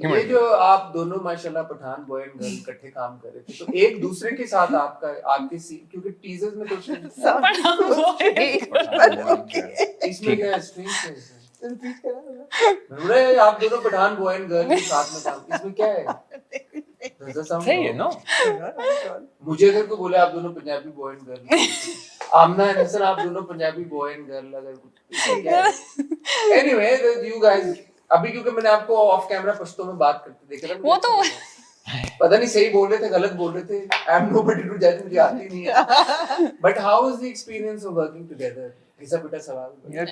ये जो आप दोनों माशाल्लाह पठान बॉय एंड गर्ल इकट्ठे काम कर रहे थे, तो एक दूसरे के साथ आपके सीन, क्योंकि टीजर्स में तो इसमें क्या स्ट्रिंग है, आप दोनों पठान बॉय एंड गर्ल के साथ में काम, इसमें क्या है? सही है नो? मुझे अगर कोई बोले आप दोनों पंजाबी बॉय एंड गर्ल, आमना है सर आप दोनों पंजाबी बॉय एंड गर्ल, अगर एनीवे यू गाइस, अभी क्योंकि मैंने आपको ऑफ कैमरा पश्तो में बात करते देखा था, वो तो पता नहीं सही बोल रहे थे गलत बोल रहे थे, आई एम नोबडी टू जज, मुझे आती नहीं है, but how was the experience of working together? घिसा पिटा सवाल यार,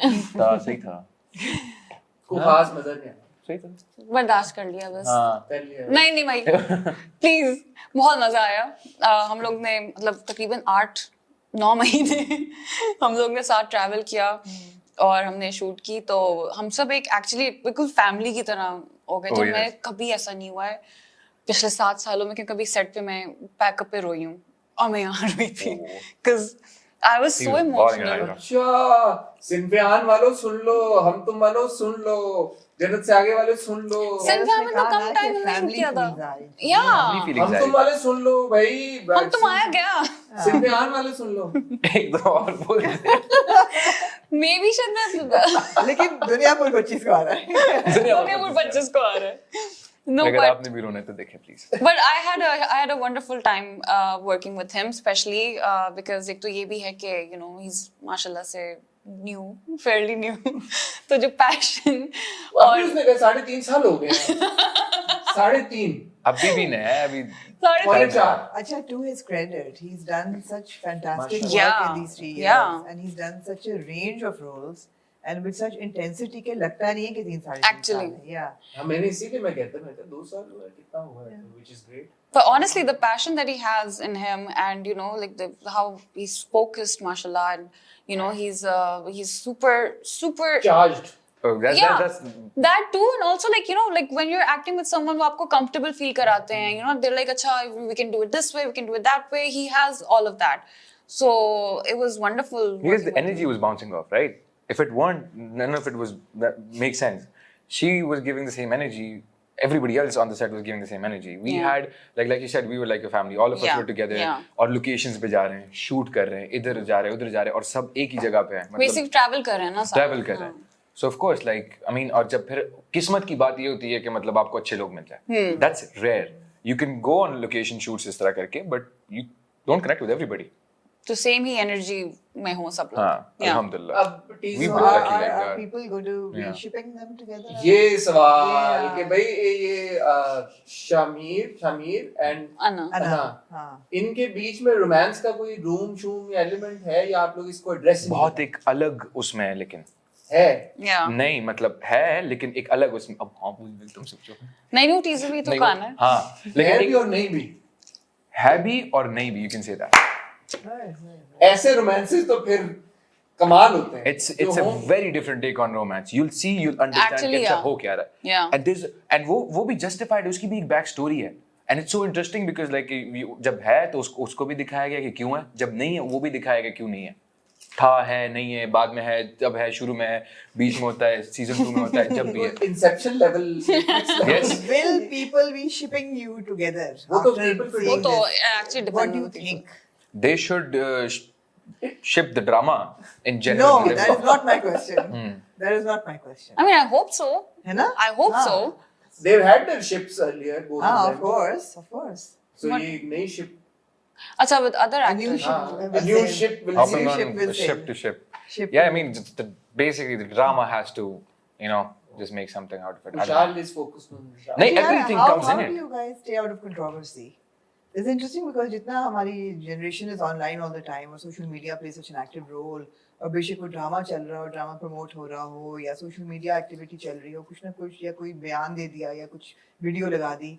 सही था, कोई खास मजा नहीं आया, सही था, बर्दाश्त कर लिया बस। कर लिया नहीं भाई प्लीज, बहुत मजा आया। हम लोग ने मतलब तकरीबन 8-9 महीने हम लोग ने साथ ट्रैवल किया और हमने शूट की, तो हम सब एक एक्चुअली बिल्कुल फैमिली की तरह हो गए। मैं कभी ऐसा नहीं हुआ है पिछले 7 सालों में कि कभी सेट पे मैं पैकअप पे रोई हूँ और मैं यहाँ रोई थी, because I was so emotional. अच्छा सिनफियान वालों सुन लो, हम तुम वालों सुन लो, जन्नत से आगे वाले सुन लो, सिनफियान में तो कम टाइम नहीं किया था, या हम तुम वाले सुन लो भाई, हम तुम आया क्या, सिनफियान वाले सुन लो, एक दो और बोल दे, मे बी शायद मैं, लेकिन दुनियापुर 25 को आ रहा है, दुनियापुर 25 को आ रहा है। No, अगर but, आपने भी रोना है तो देखें please. But I had a wonderful time working with him, especially because एक तो ये भी है कि you know he's माशाल्लाह से fairly new, तो जो passion और उसने कहा 3.5 साल हो गए, 3.5 अभी भी नहीं है, अभी 4.5। अच्छा, to his credit, he's done such fantastic work Yeah. in these 3 years, Yeah. and he's done such a range of roles and with such intensity के लगता नहीं है कि 3 साल Actually. yeah. हाँ मैंने इसीलिए मैं कहता मैं 2 साल हुआ है, कितना हुआ है, which is great. But honestly, the passion that he has in him, and you know, like how he's focused, mashallah, and you know, he's super Charged. that too, and also like you know, like when you're acting with someone who आपको comfortable feel कराते हैं, you know, they're like, अच्छा, we can do it this way, we can do it that way. He has all of that, so it was wonderful. Because the energy was bouncing off, right? If it weren't, none of it was that makes sense. She was giving the same energy. Everybody else on the set was giving the same energy. We had like you said, we were like a family. All of us were together. और locations पे जा रहे हैं, shoot कर रहे हैं, इधर जा रहे हैं, उधर जा रहे हैं, और सब एक ही जगह पे हैं. Basically travel कर रहे हैं ना साथ. Travel कर रहे हैं. So of course, like I mean, और जब फिर किस्मत की बात ये होती है कि मतलब आपको अच्छे लोग मिल जाए. That's rare. You can go on location shoots इस तरह करके, but you don't connect with everybody. तो सेम ही एनर्जी में हो सब लोग. हाँ, अल्हम्दुलिल्लाह. अब We teaser were lucky like Are that. people going to be shipping them together? ये सवाल कि भाई ये शमीर एंड अना. हाँ. इनके बीच में रोमांस का कोई रूम शूम या एलिमेंट है, या आप लोग इसको एड्रेस बहुत एक अलग उसमें है, लेकिन है नहीं मतलब है, लेकिन एक अलग उसमें. अब हाँ बोल तुम सोचो. नहीं न्यू टीजर भी तो कान है. हाँ, लेकिन है भी और नहीं भी, है भी और नहीं भी. You can say that. ऐसे रोमांसेस तो फिर कमाल होते हैं. It's a very different take on romance. You'll see, you'll understand Actually, कि अच्छा हो क्या रहा है. Yeah. And वो भी justified है, उसकी भी एक बैक स्टोरी है. And it's so interesting because like जब है तो उसको भी दिखाया गया कि क्यों है, जब नहीं है वो भी दिखाया गया क्यों नहीं है. था है नहीं है, बाद में है, जब है शुरू में है, बीच में होता है, सीजन 2 में होता है, जब भी है. Inception level. Yes. Will people be shipping you together? वो तो after people seeing वो तो this? actually What depend do you होती है. think? They should ship the drama in general. No, that is not my question. That is not my question. I mean, I hope so. है ना? I hope so. They've had their ships earlier, both of हाँ, them. of course. So ये एक नई ship. अच्छा, with other A new actors. ship. A new ship will Hopping New on ship will ship sail. to ship. Ship Yeah, I to- mean, basically the drama has to, you know, just make something out of it. I don't know. Vishal is focused on Vishal. नहीं, Yeah, everything how comes in do it. you guys stay out of controversy? It's interesting because जितना हमारी generation is online all the time और social media plays such an active role, और बेशक कोई drama चल रहा हो, ड्रामा प्रमोट हो रहा हो, या सोशल मीडिया एक्टिविटी चल रही हो, कुछ ना कुछ, या कोई बयान दे दिया या कुछ वीडियो लगा दी,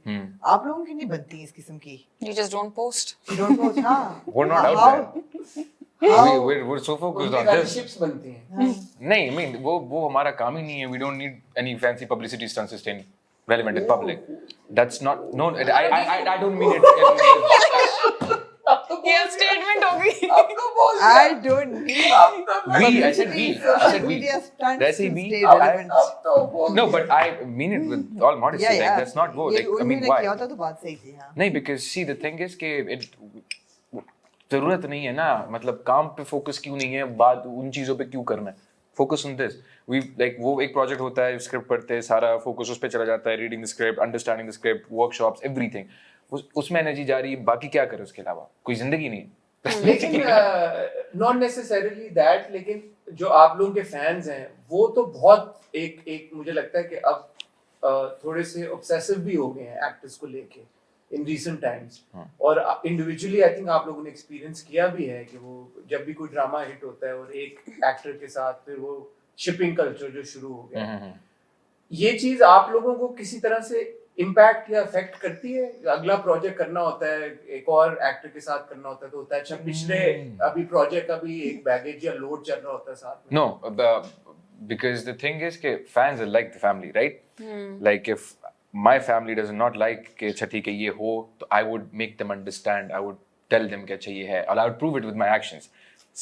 आप लोगों की नहीं बनती इस किस्म की. You just don't post. You don't post, हाँ. We're not out How- We're so focused उनकी on खाली this. ships बनती हैं. नहीं, I mean, वो हमारा काम ही नहीं है. We don't need any fancy publicity stunts to stay relevant in public. That's not, no, I don't mean it. अब तो ये स्टेटमेंट होगी। अब तो बोल दिया। I don't need अब तो We, I said we. I social said we. media stunts Did I say to we? stay I- relevant. अब तो बोल No, दिया। but I mean it with all modesty. Yeah, Like yeah. that's not go. ये Like I mean उन्होंने why? किया होता तो बात सही थी, हाँ. नहीं, because see the thing is कि जरूरत नहीं है ना, मतलब काम पे फोकस क्यों नहीं है, बात उन चीजों पे क्यों करना है, focus on this. We like वो एक प्रोजेक्ट होता है, स्क्रिप्ट पढ़ते हैं, सारा फोकस उस पे चला जाता है, reading the script, understanding the script, workshops, everything उसमें एनर्जी जा रही है. बाकी क्या करे उसके अलावा, कोई जिंदगी नहीं है. लेकिन नॉट नेसेसरीली दैट, लेकिन जो आप लोगों के फैंस हैं वो तो बहुत एक मुझे लगता है कि अब थोड़े से ऑब्सेसिव भी हो गए हैं एक्टर्स को लेके इन रीसेंट टाइम्स. और इंडिविजुअली आई थिंक आप लोगों ने एक्सपीरियंस किया भी है कि वो जब भी कोई ड्रामा हिट होता है और एक एक्टर के साथ फिर वो शिपिंग कल्चर जो शुरू हो गया, ये चीज आप लोगों को किसी तरह से इम्पैक्ट या अफेक्ट करती है? अगला प्रोजेक्ट करना होता है, एक और एक्टर के साथ करना होता है तो होता है अच्छा पिछले अभी प्रोजेक्ट का भी एक बैगेज या लोड चल रहा होता है साथ में. No, because the thing is कि fans are like the family, right? Like if my family does not like कि अच्छा ठीक है ये हो, तो I would make them understand. I would tell them कि अच्छा ये है, and I would prove it with my actions.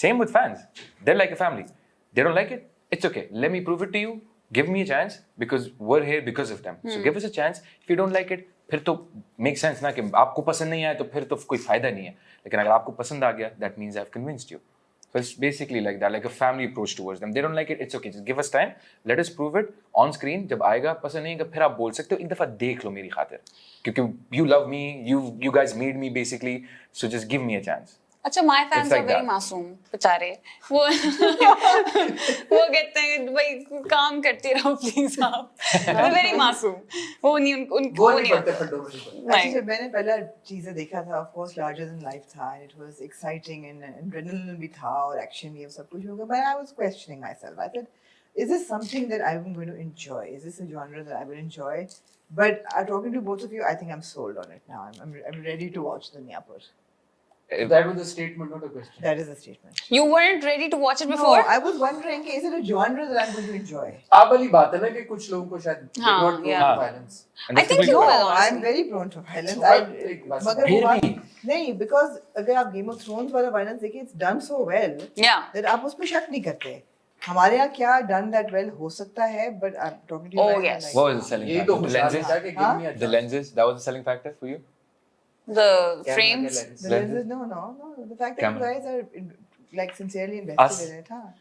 Same with fans. They're like a family. They don't like it. It's okay. Let me prove it to you. Give me a chance because we're here because of them. So give us a chance. If you don't like it, फिर तो make sense ना कि आपको पसंद नहीं आया तो फिर तो कोई फायदा नहीं है. लेकिन अगर आपको पसंद आ गया, that means I've convinced you. So it's basically like that, like a family approach towards them. They don't like it, it's okay. Just give us time. Let us prove it on screen. जब आएगा पसंद नहीं आएगा, फिर आप बोल सकते हो एक दफा देख लो मेरी खातिर. क्योंकि you love me, you guys made me basically. So just give me a chance. अच्छा, my fans like are very that. मासूम बेचारे. वो कहते हैं भाई काम करती रहो प्लीज आप. वेरी मासूम. वो नहीं उनको वो वो नहीं नहीं पड़ते होता. खड्डों में नहीं पड़ते. Actually, नहीं. जब मैंने पहला चीजें देखा था, of course larger than life था, and it was exciting and adrenaline भी था और action भी सब कुछ होगा, but I was questioning myself. I said, is this something that I'm going to enjoy? Is this a genre that I will enjoy? But talking to both of you, I think I'm sold on it now. I'm ready to watch Dunyapur. That was a statement, not a question. That is a statement. You weren't ready to watch it No, before? I was wondering, is it a genre that I'm going to enjoy? आप वाली बात है ना कि कुछ लोगों को शायद they हाँ, not prone yeah. to violence. And I that's think the you big will. one. I'm very prone to violence. एक बात मगर फिर वो बात भी? नहीं, because अगर आप Game of Thrones वाला violence देखिए, it's done so well Yeah. that आप उस पे शक नहीं करते. हमारे यहाँ क्या done that well हो सकता है, but I'm talking to you Oh, guys, yes. like, What was the selling यही factor? तो The खुशहाल lenses? था कि हाँ? give me a The chance. lenses? That was the selling factor for you? The Camera frames. के lens. the lenses, no. The fact that you Camera. guys are like sincerely Us. invested in it, हाँ.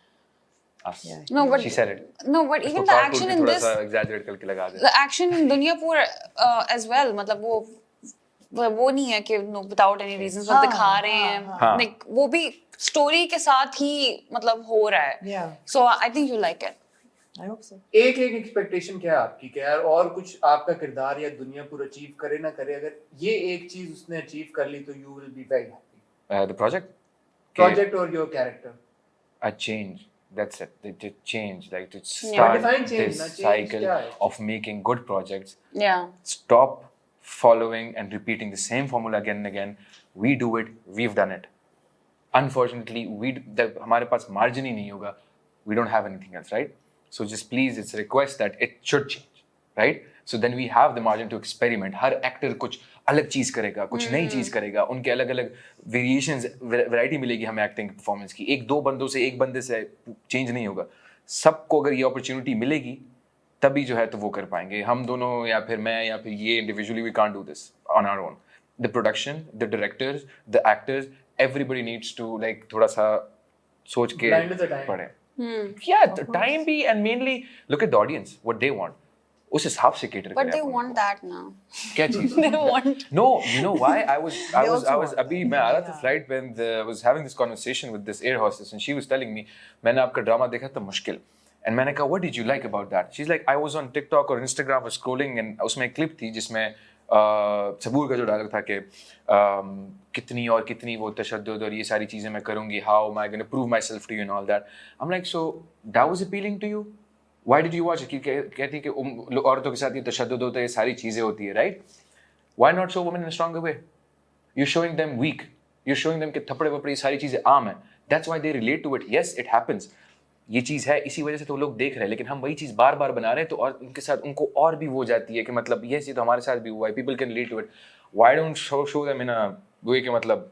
Us. Yeah. No, but She said it. no, but even उसको the part action tool in भी थोड़ा this, सा exaggerate करके लगा दे. the action in Duniyapur as well, मतलब वो नहीं है कि no, without any reasons बस हाँ, दिखा रहे हाँ, हैं. हाँ. Like वो भी story के साथ ही मतलब हो रहा है. Yeah. So I think you like it. I hope so. एक एक्सपेक्टेशन क्या है आपकी कि यार और कुछ आपका किरदार या दुनिया पूरा अचीव करे ना करे, अगर ये एक चीज उसने अचीव कर ली तो you will be very happy. The project? Project और your character. A change. That's it. To change, like to Yeah. start Define change, this ना, change cycle क्या है? of making good projects. Yeah. Stop following and repeating the same formula again and again. We do it. We've done it. Unfortunately, हमारे पास margin ही नहीं होगा. We don't have anything else, right? So just please, it's a request that it should change, right? So then we have the margin to experiment. Her actor कुछ अलग चीज करेगा, कुछ नई चीज करेगा, उनके अलग अलग वेरिएशंस, वैरायटी मिलेगी हमें एक्टिंग परफॉर्मेंस की. एक दो बंदों से एक बंदे से चेंज नहीं होगा. सबको अगर ये अपॉर्चुनिटी मिलेगी तभी जो है तो वो कर पाएंगे. हम दोनों या फिर मैं या फिर ये individually we can't do this on our own. The production, the directors, the actors, everybody needs to like थोड़ा सा सोच के Blind with the time. पढ़े. Yeah, the time be and mainly look at the audience, what they want. उस हिसाब से cater But करें they upon want को. that now. क्या चीज? They want. No, you know why? I was also want अभी that. मैं आ रहा था Yeah. flight when I was having this conversation with this air hostess and she was telling me मैंने आपका drama देखा था मुश्किल. And मैंने कहा what did you like about that? She's like I was on TikTok or Instagram or scrolling and उसमें एक clip थी जिसमें सबूर का जो डायलॉग था कि कितनी और कितनी वो तशद्दुद और ये सारी चीजें मैं करूंगी, how am I going to prove myself to you and all that. I'm like so that was appealing to you? Why did you watch it? कहती कि औरतों के साथ ये तशद्दुद होता है, ये सारी चीजें होती है, right? Why not show women in a stronger way? You're showing them weak. You're showing them कि थप्पड़े वपड़े ये सारी चीजें आम है. That's why they relate to it. Yes, it happens. ये चीज है, इसी वजह से तो लोग देख रहे हैं, लेकिन हम वही चीज बार बार बना रहे हैं तो और उनके साथ उनको और भी वो जाती है कि मतलब ये तो हमारे साथ भी हुआ है. People can relate to it. Why don't show them in a way कि मतलब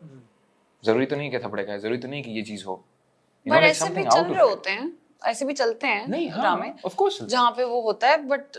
जरूरी तो नहीं कि थपड़े खाए, जरूरी तो नहीं कि ये चीज हो, पर ऐसे भी चल रहे होते हैं, ऐसे भी चलते हैं नहीं, हाँ, ड्रामे of course. जहाँ पे वो होता है, बट